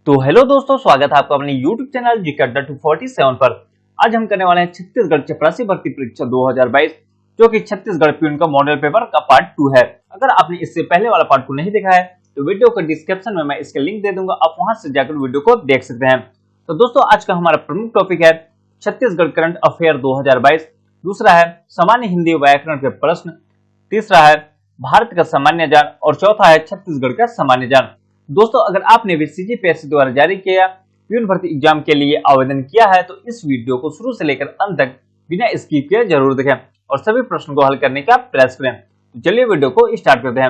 तो हेलो दोस्तों, स्वागत है आपका अपने YouTube चैनल जीके अड्डा 247 पर। आज हम करने वाले हैं छत्तीसगढ़ चपरासी भर्ती परीक्षा 2022 जो कि छत्तीसगढ़ प्यून का मॉडल पेपर का पार्ट 2 है। अगर आपने इससे पहले वाला पार्ट को नहीं देखा है तो वीडियो के डिस्क्रिप्शन में मैं इसका लिंक दे दूंगा, आप वहां से जाकर वीडियो को देख सकते हैं। तो दोस्तों, आज का हमारा प्रमुख टॉपिक है छत्तीसगढ़ करंट अफेयर 2022, दूसरा है सामान्य हिंदी व्याकरण के प्रश्न, तीसरा है भारत का सामान्य ज्ञान और चौथा है छत्तीसगढ़ का सामान्य ज्ञान। दोस्तों, अगर आपने भी सीजीपीएससी द्वारा जारी किया प्यून भर्ती एग्जाम के लिए आवेदन किया है तो इस वीडियो को शुरू से लेकर अंत तक बिना स्किप किए जरूर देखें और सभी प्रश्नों को हल करने का प्रयास करें। तो चलिए वीडियो को स्टार्ट करते हैं।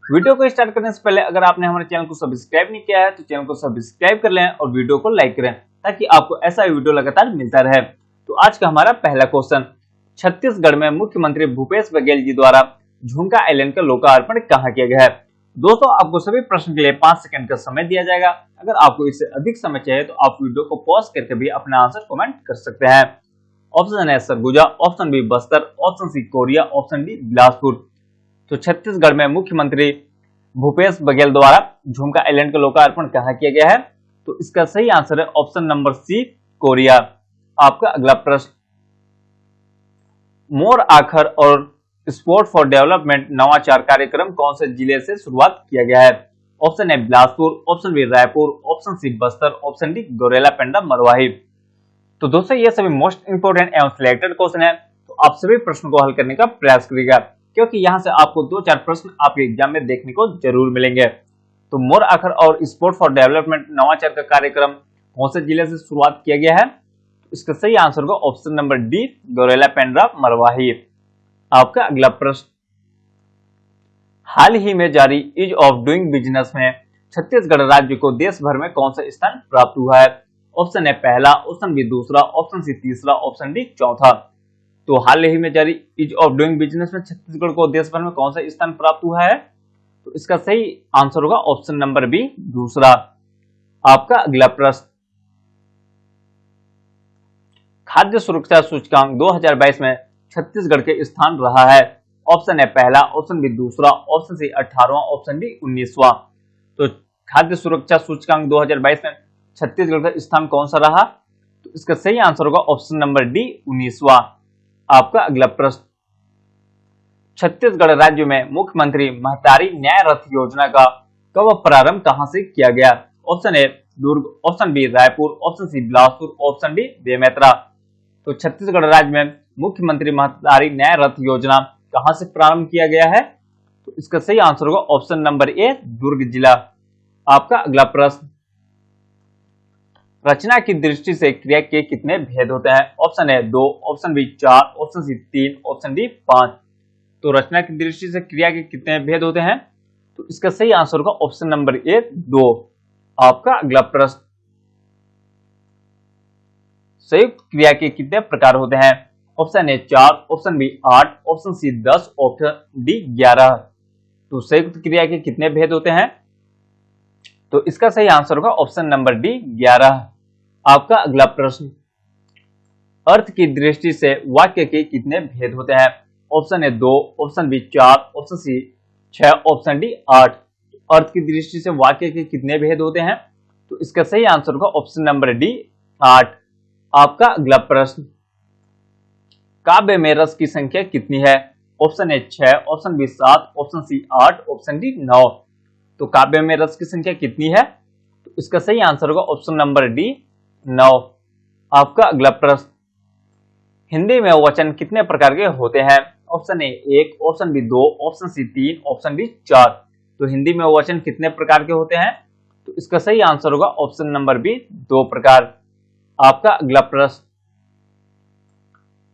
वीडियो को स्टार्ट करने से पहले अगर आपने हमारे चैनल को सब्सक्राइब नहीं किया है तो चैनल को सब्सक्राइब कर लें और वीडियो को लाइक करें ताकि आपको ऐसा वीडियो लगातार मिलता रहे। तो आज का हमारा पहला क्वेश्चन, छत्तीसगढ़ में मुख्यमंत्री भूपेश बघेल जी द्वारा झुमका आइलैंड का लोकार्पण कहाँ किया गया है? दोस्तों, आपको सभी प्रश्न के लिए 5 सेकंड का समय दिया जाएगा। अगर आपको इससे अधिक समय चाहिए तो आप वीडियो को पॉज करके भी अपना आंसर कमेंट कर सकते हैं। Option A Surguja, option B Bastar, option C Koriya, option D Bilaspur. तो छत्तीसगढ़ में मुख्यमंत्री भूपेश बघेल द्वारा झुमका आइलैंड का लोकार्पण कहाँ किया गया है? तो इसका सही आंसर है ऑप्शन नंबर सी, कोरिया। आपका अगला प्रश्न, मोर आखर और स्पोर्ट फॉर डेवलपमेंट नवाचार कार्यक्रम कौन से जिले से शुरुआत किया गया है? Option A Bilaspur, option B Raipur, option C Bastar, option D Gaurela Pendra Marwahi. तो दोस्तों, ये सभी मोस्ट इंपोर्टेंट एवं सिलेक्टेड क्वेश्चन है, तो आप सभी प्रश्नों को हल करने का प्रयास करिएगा क्योंकि यहाँ से आपको 2-4 प्रश्न आपके एग्जाम में देखने को जरूर मिलेंगे। तो मोर आखर और स्पोर्ट फॉर डेवलपमेंट नवाचार का कार्यक्रम कौन से जिले से शुरुआत किया गया है? इसका सही आंसर होगा option number D, Gaurela Pendra Marwahi. आपका अगला प्रश्न, हाल ही में जारी ईज ऑफ डूइंग बिजनेस में छत्तीसगढ़ राज्य को देश भर में कौन सा स्थान प्राप्त हुआ है? ऑप्शन ए पहला, ऑप्शन बी दूसरा, ऑप्शन सी तीसरा, ऑप्शन डी चौथा। तो हाल ही में जारी ईज ऑफ डूइंग बिजनेस में छत्तीसगढ़ को देश भर में कौन सा स्थान प्राप्त हुआ है? तो इसका सही आंसर होगा ऑप्शन नंबर बी, दूसरा। आपका अगला प्रश्न, खाद्य सुरक्षा सूचकांक 2022 में छत्तीसगढ़ के स्थान रहा है। ऑप्शन ए पहला, ऑप्शन बी दूसरा, ऑप्शन सी 18वां, ऑप्शन डी 19वां। तो खाद्य सुरक्षा सूचकांक 2022 में छत्तीसगढ़ का स्थान कौन सा रहा? तो इसका सही आंसर होगा ऑप्शन नंबर डी, 19वां। आपका अगला प्रश्न, छत्तीसगढ़ राज्य में मुख्यमंत्री महतारी न्याय रथ योजना का कब प्रारंभ कहां से किया गया? Option A Durg, option B Raipur, option C Bilaspur, option D Bemetara. तो छत्तीसगढ़ राज्य में मुख्यमंत्री महतारी न्याय रथ योजना कहां से प्रारंभ किया गया है? तो इसका सही आंसर होगा ऑप्शन नंबर ए, दुर्ग जिला। आपका अगला प्रश्न, रचना की दृष्टि से क्रिया के कितने भेद होते हैं? Option A 2, option B 4, option C 3, option D 5। तो रचना की दृष्टि से क्रिया के कितने भेद होते हैं? तो इसका सही आंसर होगा ऑप्शन नंबर ए, 2। आपका अगला प्रश्न, संयुक्त क्रिया के कितने प्रकार होते हैं? Option A 4, option B 8, option C 10, option D 11। तो संयुक्त क्रिया के कितने भेद होते हैं? तो इसका सही आंसर होगा ऑप्शन नंबर डी, 11। आपका अगला प्रश्न, अर्थ की दृष्टि से वाक्य के कितने भेद होते हैं? Option A 2, option B 4, option C 6, option D 8। अर्थ की दृष्टि से वाक्य के कितने भेद होते हैं? तो इसका सही आंसर होगा ऑप्शन नंबर डी, 8। आपका अगला प्रश्न, काव्य में रस की संख्या कितनी है? Option A 6, option B 7, option C 8, option D 9। तो काव्य में रस की संख्या कितनी है? तो इसका सही आंसर होगा ऑप्शन नंबर डी, 9। आपका अगला प्रश्न, हिंदी में वचन कितने प्रकार के होते हैं? Option A 1, option B 2, option C 3, option D 4। तो हिंदी में वचन कितने प्रकार के होते हैं? तो इसका सही आंसर होगा ऑप्शन नंबर बी, 2 प्रकार। आपका अगला प्रश्न,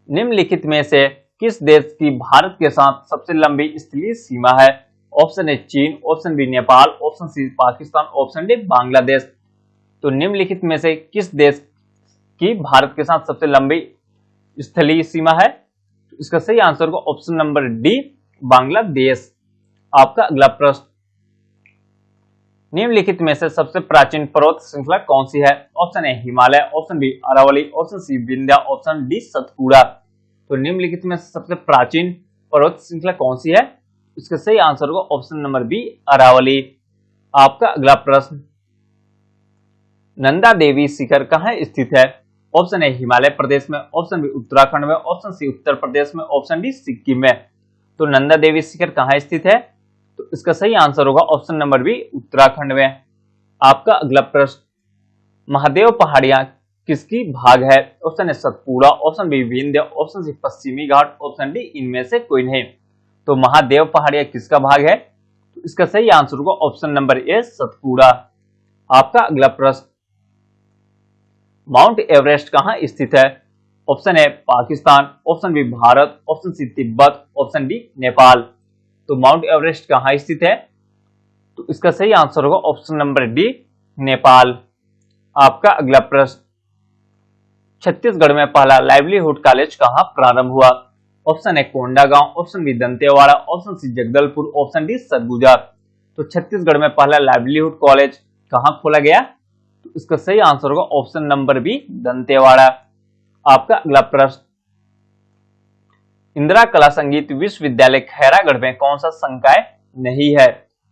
निम्नलिखित में से किस देश की भारत के साथ सबसे लंबी स्थलीय सीमा है? Option A China, option B Nepal, option C Pakistan, option D Bangladesh. तो निम्नलिखित में से किस देश की भारत के साथ सबसे लंबी स्थलीय सीमा है? तो इसका सही आंसर होगा ऑप्शन नंबर डी, बांग्लादेश। आपका अगला प्रश्न, निम्नलिखित में से सबसे प्राचीन पर्वत श्रृंखला कौन सी है? Option A Himalaya, option B Aravali, option C Vindhya, option D Satpura. तो निम्नलिखित में से सबसे प्राचीन पर्वत श्रृंखला कौन सी है? इसका सही आंसर होगा ऑप्शन नंबर बी, अरावली। आपका अगला प्रश्न, नंदा देवी शिखर कहाँ स्थित है? ऑप्शन ए हिमालय प्रदेश में, ऑप्शन बी उत्तराखंड में, ऑप्शन सी उत्तर प्रदेश में, ऑप्शन डी सिक्किम में। तो नंदा देवी शिखर कहाँ स्थित है? तो इसका सही आंसर होगा ऑप्शन नंबर बी उत्तराखंड में। आपका अगला प्रश्न, महादेव पहाड़ियां किसकी भाग है? Option A Satpura, option B Vindhya, option C पश्चिमी घाट, ऑप्शन डी इनमें से कोई नहीं। तो महादेव पहाड़ियां किसका भाग है? तो इसका सही आंसर होगा ऑप्शन नंबर ए सतपुड़ा। आपका अगला प्रश्न, माउंट एवरेस्ट कहां स्थित है? Option A Pakistan, option B Bharat, option C Tibet, option D Nepal. तो माउंट एवरेस्ट कहां स्थित है? तो इसका सही आंसर होगा ऑप्शन नंबर डी नेपाल। आपका अगला प्रश्न, छत्तीसगढ़ में पहला लाइवलीहुड कॉलेज कहां प्रारंभ हुआ? Option A Kondagaon, option B Dantewada, option C Jagdalpur, option D Surguja. तो छत्तीसगढ़ में पहला लाइवलीहुड कॉलेज कहां खोला गया? तो इसका सही आंसर होगा ऑप्शन नंबर बी दंतेवाड़ा। आपका अगला प्रश्न, इंदिरा कला संगीत विश्वविद्यालय खैरागढ़ में कौन सा संकाय नहीं है?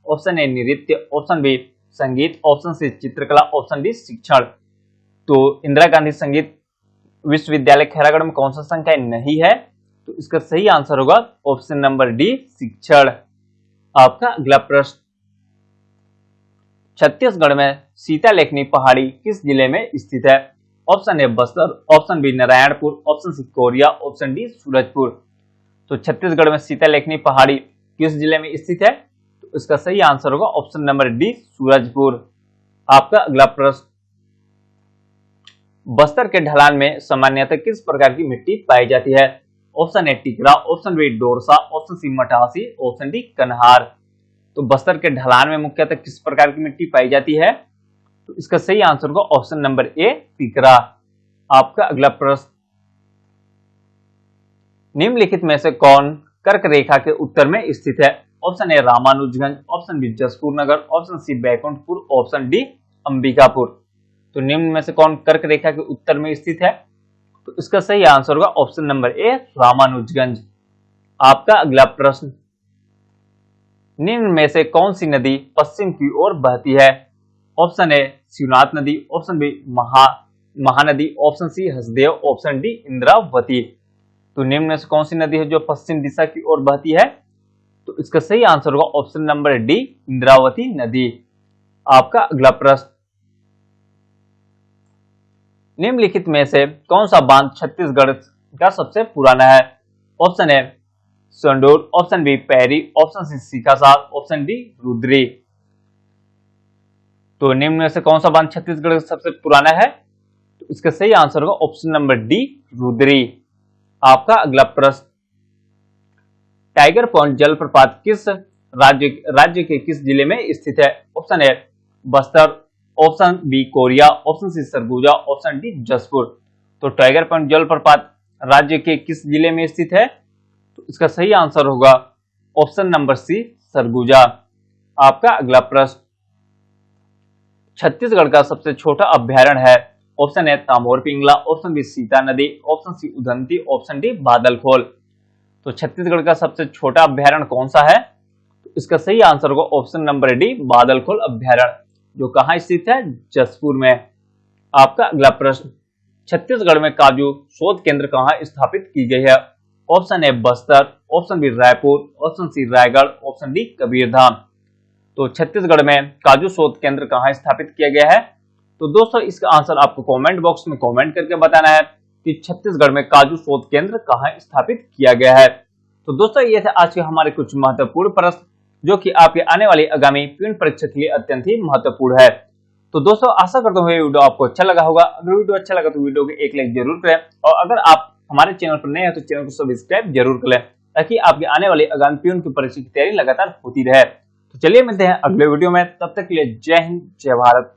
ऑप्शन ए नृत्य, ऑप्शन बी संगीत, ऑप्शन सी चित्रकला, ऑप्शन डी शिक्षण। तो इंदिरा गांधी संगीत विश्वविद्यालय खैरागढ़ में कौन सा संकाय नहीं है? तो इसका सही आंसर होगा ऑप्शन नंबर डी शिक्षण। आपका अगला प्रश्न, छत्तीसगढ़ में सीता लेखनी पहाड़ी किस जिले में स्थित है? Option A Bastar, option B Narayanpur, option C Koriya, option D Surajpur. तो छत्तीसगढ़ में सीता लेखनी पहाड़ी किस जिले में स्थित है? तो इसका सही आंसर होगा ऑप्शन नंबर डी सूरजपुर। आपका अगला प्रश्न, बस्तर के ढलान में सामान्यतः किस प्रकार की मिट्टी पाई जाती है? ऑप्शन ए टिकरा, ऑप्शन बी डोरसा, ऑप्शन सी मटासी, ऑप्शन डी कन्हार। तो बस्तर के ढलान में मुख्यतः किस प्रकार की मिट्टी पाई जाती है? तो इसका सही आंसर होगा ऑप्शन नंबर ए टिकरा। आपका अगला प्रश्न, निम्नलिखित में से कौन कर्क रेखा के उत्तर में स्थित है? Option A Ramanujganj, option B Jashpur Nagar, option C Baikunthpur, option D Ambikapur. तो निम्न में से कौन कर्क रेखा के उत्तर में स्थित है? तो इसका सही आंसर होगा ऑप्शन नंबर ए रामानुजगंज। आपका अगला प्रश्न, निम्न में से कौन सी नदी पश्चिम की ओर बहती है? ऑप्शन ए शिवनाथ नदी, option B Mahanadi, option C Hasdeo, option D Indravati. तो निम्न में से कौन सी नदी है जो पश्चिम दिशा की ओर बहती है? तो इसका सही आंसर होगा ऑप्शन नंबर डी इंद्रावती नदी। आपका अगला प्रश्न, निम्नलिखित में से कौन सा बांध छत्तीसगढ़ का सबसे पुराना है? Option A Sondur, option B Pairi, option C Sikasar, option D Rudri. तो निम्न में से कौन सा बांध छत्तीसगढ़ का सबसे पुराना है? तो इसका सही आंसर होगा ऑप्शन नंबर डी रुद्री। आपका अगला प्रश्न, टाइगर पॉइंट जलप्रपात किस राज्य के किस जिले में स्थित है? Option A Bastar, option B Koriya, option C Surguja, option D Jashpur. तो टाइगर पॉइंट जलप्रपात राज्य के किस जिले में स्थित है? तो इसका सही आंसर होगा ऑप्शन नंबर सी सरगुजा। आपका अगला प्रश्न, छत्तीसगढ़ का सबसे छोटा अभ्यारण्य है? Option A Tamor Pingla, option B Sita Nadi, option C Udanti, option D Badalkhol. तो छत्तीसगढ़ का सबसे छोटा अभ्यारण्य कौन सा है? तो इसका सही आंसर होगा ऑप्शन नंबर डी बादलखोल अभ्यारण्य, जो कहां स्थित है? जसपुर में। आपका अगला प्रश्न, छत्तीसगढ़ में काजू शोध केंद्र कहां स्थापित की गई है? Option A Bastar, option B Raipur, option C Raigarh, option D Kabirdham. तो छत्तीसगढ़ में काजू शोध केंद्र कहां स्थापित किया गया है? तो दोस्तों इसका आंसर आपको कमेंट बॉक्स में कमेंट करके बताना है कि छत्तीसगढ़ में काजू शोध केंद्र कहां स्थापित किया गया है। तो दोस्तों ये थे आज के हमारे कुछ महत्वपूर्ण प्रश्न जो कि आपके आने वाली आगामी पीएन परीक्षा के लिए अत्यंत ही महत्वपूर्ण है। तो दोस्तों आशा करता हूँ ये वीडियो आपको अच्छा लगा होगा। अगर वीडियो अच्छा लगा तो वीडियो को एक लाइक जरूर करें और अगर आप हमारे चैनल पर नए हैं तो चैनल को सब्सक्राइब जरूर करें ताकि आपके आने वाली आगामी पीएन की परीक्षा की तैयारी लगातार होती रहे। तो चलिए मिलते हैं अगले वीडियो में, तब तक के लिए जय हिंद जय भारत।